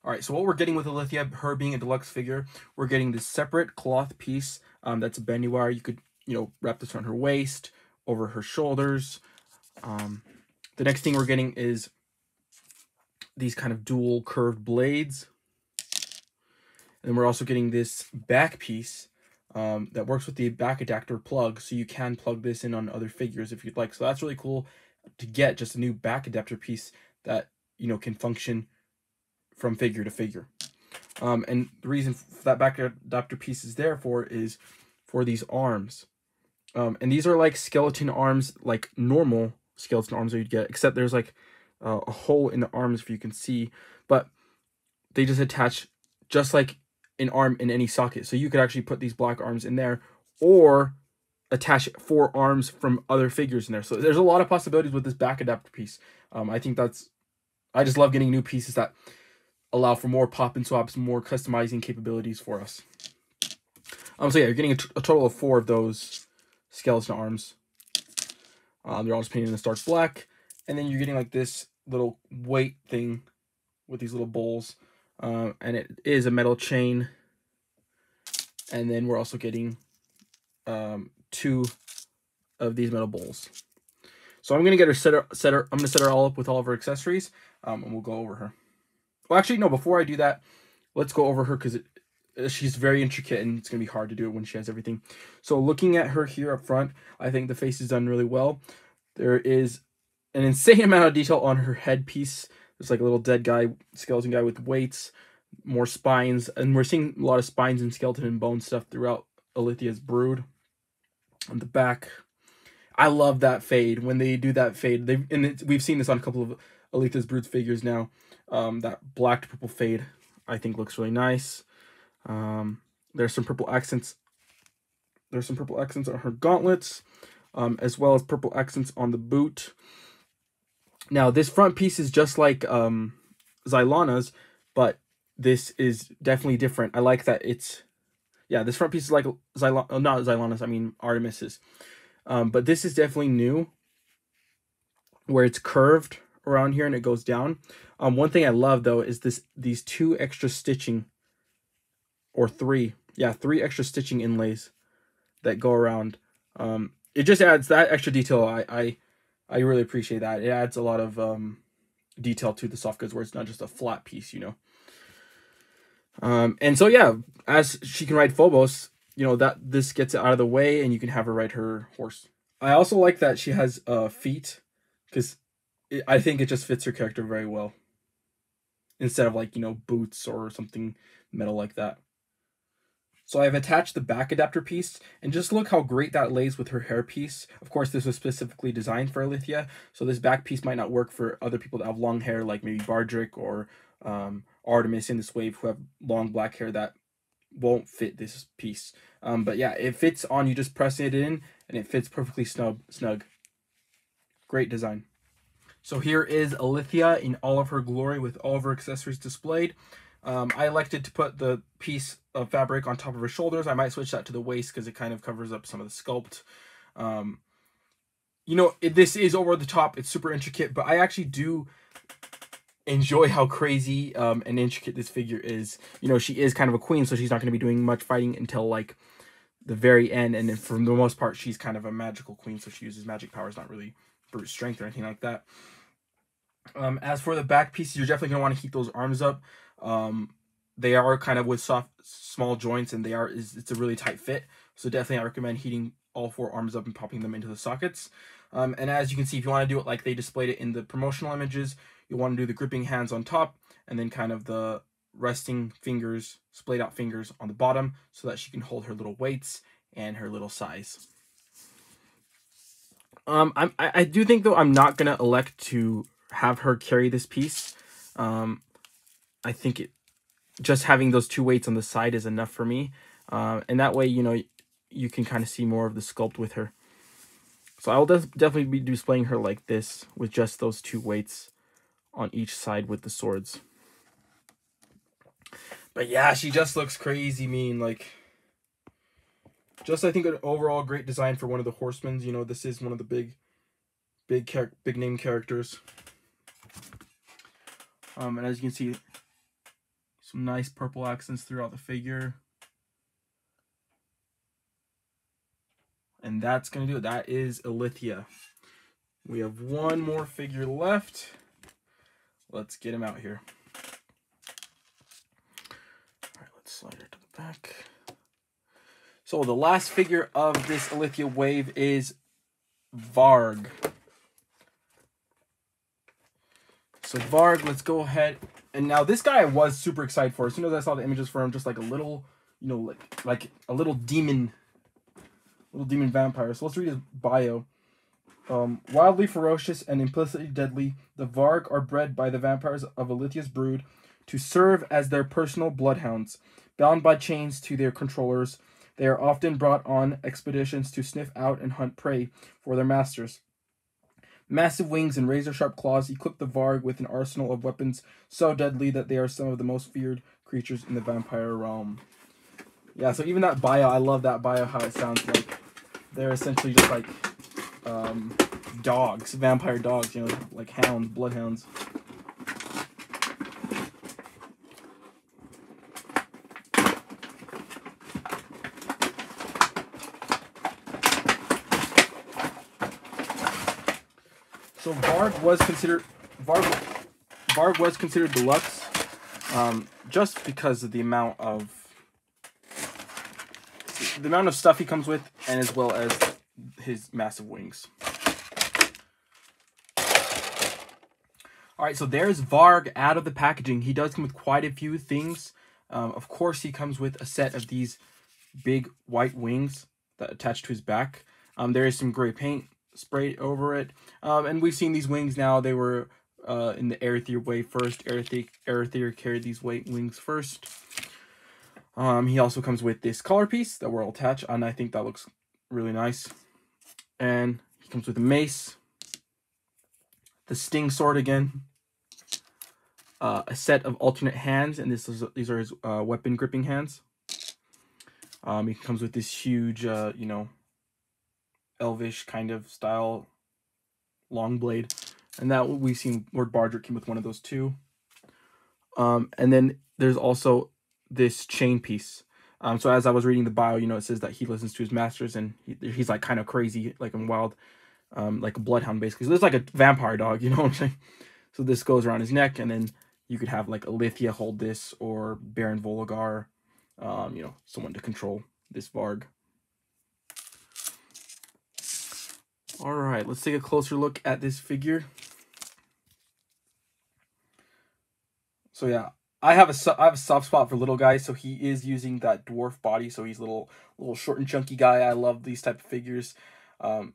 All right, so what we're getting with Illythia, her being a deluxe figure, we're getting this separate cloth piece that's a bendy wire. You could, wrap this around her waist, over her shoulders. The next thing we're getting is these kind of dual curved blades. And we're also getting this back piece that works with the back adapter plug, so you can plug this in on other figures if you'd like. So that's really cool to get, just a new back adapter piece that can function from figure to figure. And the reason that back adapter piece is there for is for these arms. And these are like skeleton arms, like normal skeleton arms that you'd get, except there's like a hole in the arms, if you can see, but they just attach just like an arm in any socket. So you could actually put these black arms in there, or attach 4 arms from other figures in there. So there's a lot of possibilities with this back adapter piece. I just love getting new pieces that allow for more pop and swaps, more customizing capabilities for us. So yeah, you're getting a total of 4 of those skeleton arms. They're all just painted in the stark black, and then you're getting like this little weight thing with these little bowls, and it is a metal chain. And then we're also getting 2 of these metal bowls. So I'm gonna get her I'm gonna set her all up with all of her accessories, and we'll go over her. Well, actually, no. Before I do that, let's go over her, because she's very intricate and it's gonna be hard to do it when she has everything. So looking at her here up front, I think the face is done really well. There is an insane amount of detail on her headpiece. There's like a little dead guy, skeleton guy with weights, more spines, and we're seeing a lot of spines and skeleton and bone stuff throughout Illythia's brood. On the back, I love that fade. When they do that fade, we've seen this on a couple of Illythia's brood figures now. That black to purple fade, I think, looks really nice. There's some purple accents. There's some purple accents on her gauntlets, as well as purple accents on the boot. Now, this front piece is just like Xylana's, but this is definitely different. I like that it's... Yeah, this front piece is like not Xylana's, I mean Artemis's. But this is definitely new, where it's curved around here and it goes down. One thing I love, though, is these 2 extra stitching, or 3 extra stitching inlays that go around. It just adds that extra detail. I really appreciate that. It adds a lot of detail to the soft goods, where it's not just a flat piece, And so yeah, as she can ride Phobos, that this gets it out of the way, and you can have her ride her horse. I also like that she has feet, because I think it just fits her character very well, instead of like boots or something metal like that. So I've attached the back adapter piece, and just look how great that lays with her hair piece. Of course, this was specifically designed for Illythia, so this back piece might not work for other people that have long hair, like maybe Bardrick or Artemis in this wave, who have long black hair that won't fit this piece. But yeah, it fits on. You just press it in, and it fits perfectly snug. Great design. So here is Illythia in all of her glory, with all of her accessories displayed. I elected to put the piece of fabric on top of her shoulders. I might switch that to the waist, because it kind of covers up some of the sculpt. This is over the top. It's super intricate, but I actually do enjoy how crazy and intricate this figure is. She is kind of a queen, so she's not going to be doing much fighting until like the very end, and then for the most part, she's kind of a magical queen, so she uses magic powers, not really brute strength or anything like that. As for the back pieces, you're definitely going to want to heat those arms up. They are kind of with soft, small joints, and it's a really tight fit. So definitely I recommend heating all 4 arms up and popping them into the sockets. And as you can see, if you want to do it like they displayed it in the promotional images, you want to do the gripping hands on top, and then kind of the resting fingers, splayed out fingers on the bottom, so that she can hold her little weights and her little size. I do think, though, I'm not going to elect to have her carry this piece. I think just having those 2 weights on the side is enough for me. And that way, you can kind of see more of the sculpt with her. So I will definitely be displaying her like this, with just those 2 weights on each side with the swords. But yeah, she just looks crazy mean. Like, just I think an overall great design for one of the horsemen. This is one of the big name characters. And as you can see, Some nice purple accents throughout the figure. And that's going to do it. That is Illythia. We have one more figure left. Let's get him out here. All right, let's slide her to the back. So the last figure of this Illythia wave is Varg. So Varg, let's go ahead. And now this guy I was super excited for. As soon as I saw the images for him, just like a little, you know, like a little demon vampire. So let's read his bio. Wildly ferocious and implicitly deadly, the Varg are bred by the vampires of Illythia's brood to serve as their personal bloodhounds. Bound by chains to their controllers, they are often brought on expeditions to sniff out and hunt prey for their masters. Massive wings and razor-sharp claws equip the Varg with an arsenal of weapons so deadly that they are some of the most feared creatures in the vampire realm. Yeah, so even that bio, I love that bio, how it sounds like they're essentially just like dogs, vampire dogs, you know, like hounds, bloodhounds. So Varg was considered deluxe, just because of the amount of stuff he comes with, and as well as his massive wings. All right, so there's Varg out of the packaging. He does come with quite a few things. Of course, he comes with a set of these big white wings that attach to his back. There is some gray paint sprayed over it. And we've seen these wings now. They were in the Illythia wave first. Illythia carried these white wings first. He also comes with this collar piece that will attach, and I think that looks really nice. And he comes with a mace, the sting sword again, a set of alternate hands, and these are his weapon gripping hands. He comes with this huge, you know, elvish kind of style long blade, and that we've seen Lord Bardrick came with one of those too. And then there's also this chain piece. So as I was reading the bio, you know, it says that he listens to his masters, and he's like kind of crazy, like in wild, like a bloodhound basically. So it's like a vampire dog, you know what I'm saying? So this goes around his neck, and then you could have like Illythia hold this, or Baron Voligar, you know, someone to control this Varg. All right, let's take a closer look at this figure. So yeah, I have a soft spot for little guys, so he is using that dwarf body, so he's little short and chunky guy. I love these type of figures. And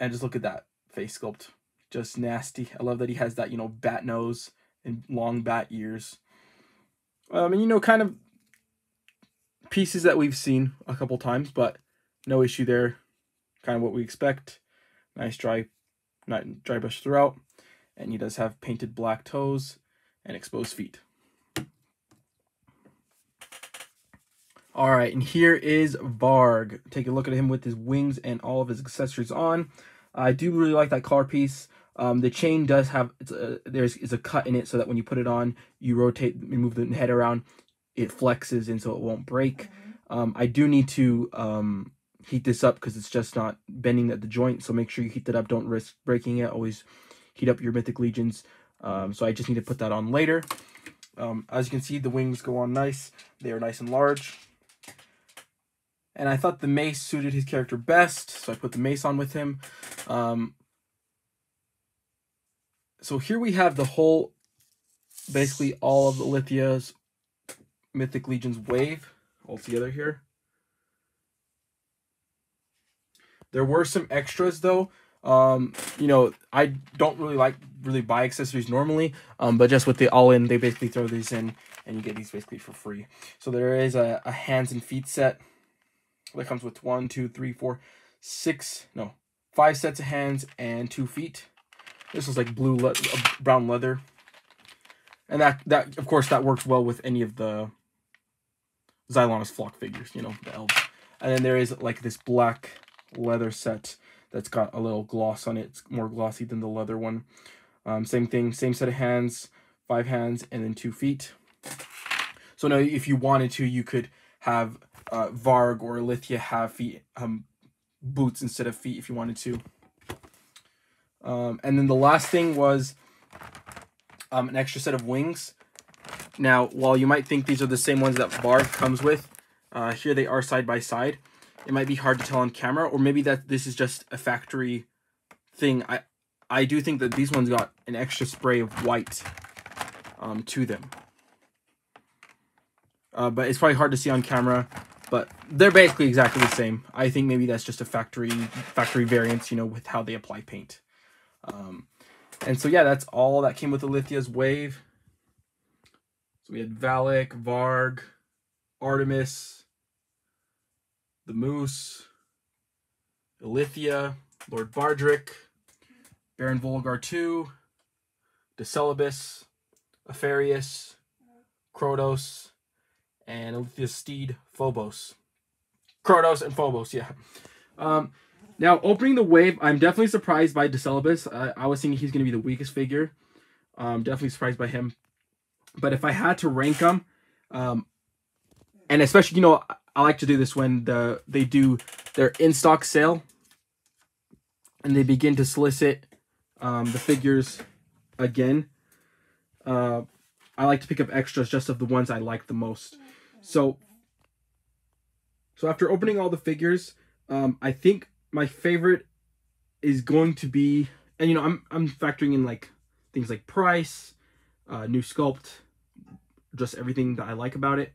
just look at that face sculpt, just nasty. I love that he has that, you know, bat nose and long bat ears. And you know, kind of pieces that we've seen a couple times, but no issue there. Kind of what we expect. Nice dry brush throughout, and he does have painted black toes and exposed feet. All right, and here is Varg. Take a look at him with his wings and all of his accessories on. I do really like that collar piece. The chain does have there's a cut in it, so that when you put it on, you rotate and move the head around, it flexes, and so it won't break. I do need to heat this up because it's just not bending at the joint, so make sure you heat that up. Don't risk breaking it. Always heat up your Mythic Legions. So I just need to put that on later. As you can see, the wings go on nice. They are nice and large. And I thought the mace suited his character best, so I put the mace on with him. So here we have the whole, basically all of Illythia's Mythic Legions wave all together here. There were some extras though. You know, I don't really buy accessories normally, but just with the all-in, they basically throw these in, and you get these basically for free. So there is a hands and feet set that comes with 5 sets of hands and 2 feet. This is like brown leather, and that of course that works well with any of the Xylonis flock figures, you know, the elves. And then there is like this black leather set that's got a little gloss on it. It's more glossy than the leather one. Same thing, same set of hands, 5 hands, and then 2 feet. So now if you wanted to, you could have Varg or Illythia have feet, boots instead of feet if you wanted to. And then the last thing was an extra set of wings. Now, while you might think these are the same ones that Varg comes with, here they are side by side. It might be hard to tell on camera, or maybe that this is just a factory thing. I do think that these ones got an extra spray of white to them. But it's probably hard to see on camera, but they're basically exactly the same. I think maybe that's just a factory variance, you know, with how they apply paint. And so yeah, that's all that came with Illythia's wave. So we had Valak, Varg, Artemis, the Moose, Illythia, Lord Bardrick, Baron Volgar II, Decelibus, Apharius, Krotos, and Illythia's steed, Phobos. Krotos and Phobos, yeah. Now, opening the wave, I'm definitely surprised by Decelibus. I was thinking he's going to be the weakest figure. Definitely surprised by him. But if I had to rank them, and especially, you know, I like to do this when they do their in-stock sale and they begin to solicit the figures again. I like to pick up extras just of the ones I like the most. So after opening all the figures, I think my favorite is going to be, and you know, I'm factoring in like things like price, new sculpt, just everything that I like about it,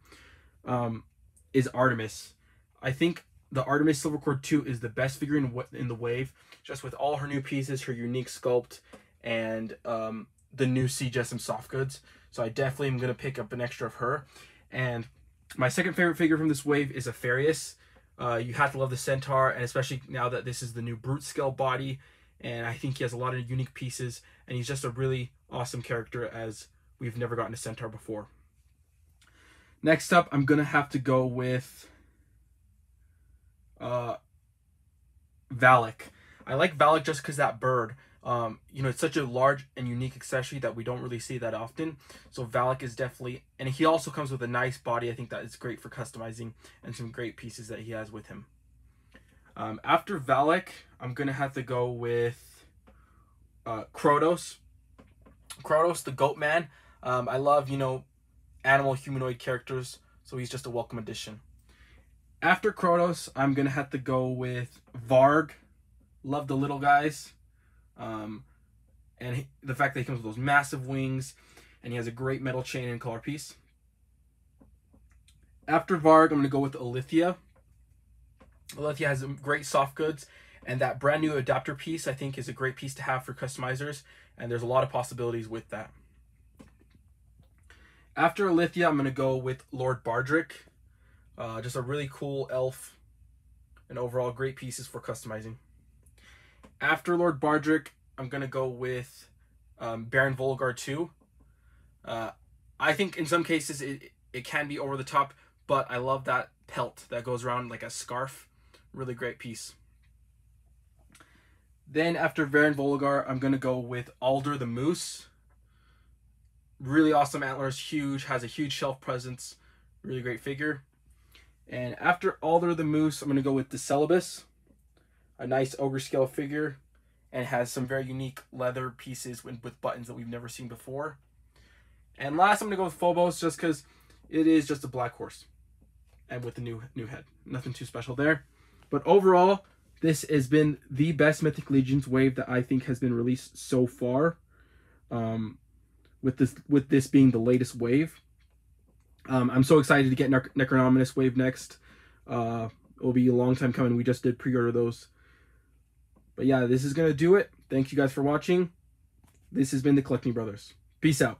is Artemis. I think the Artemis Silver Core 2 is the best figure in the wave, just with all her new pieces, her unique sculpt, and the new CGSM soft goods. So I definitely am going to pick up an extra of her. And my second favorite figure from this wave is Apharius. You have to love the Centaur, and especially now that this is the new brute scale body, and I think he has a lot of unique pieces, and he's just a really awesome character, as we've never gotten a Centaur before. Next up, I'm gonna have to go with Valak. I like Valak just because that bird. You know, it's such a large and unique accessory that we don't really see that often. So Valak is definitely, and he also comes with a nice body. I think that is great for customizing, and some great pieces that he has with him. After Valak, I'm gonna have to go with Krotos. Krotos, the Goat Man. I love, you know, animal humanoid characters, so he's just a welcome addition. After Krotos, I'm gonna have to go with Varg. Love the little guys. And the fact that he comes with those massive wings, and he has a great metal chain and collar piece. After Varg, I'm going to go with Illythia. Illythia has great soft goods, and that brand new adapter piece I think is a great piece to have for customizers, and there's a lot of possibilities with that. After Illythia, I'm going to go with Lord Bardrick. Just a really cool elf, and overall great pieces for customizing. After Lord Bardrick, I'm going to go with Baron Volgar II. I think in some cases it can be over the top, but I love that pelt that goes around like a scarf. Really great piece. Then after Baron Volgar, I'm going to go with Alder the Moose. Really awesome antlers, huge, has a huge shelf presence. Really great figure. And after Alder the Moose, I'm going to go with Decelibus. A nice ogre scale figure, and has some very unique leather pieces with buttons that we've never seen before. And last, I'm going to go with Phobos, just because it is just a black horse, and with the new head. Nothing too special there. But overall, this has been the best Mythic Legions wave that I think has been released so far. With this being the latest wave. I'm so excited to get Necronominus wave next. It will be a long time coming. We just did pre-order those. But yeah, this is going to do it. Thank you guys for watching. This has been the Collecting Brothers. Peace out.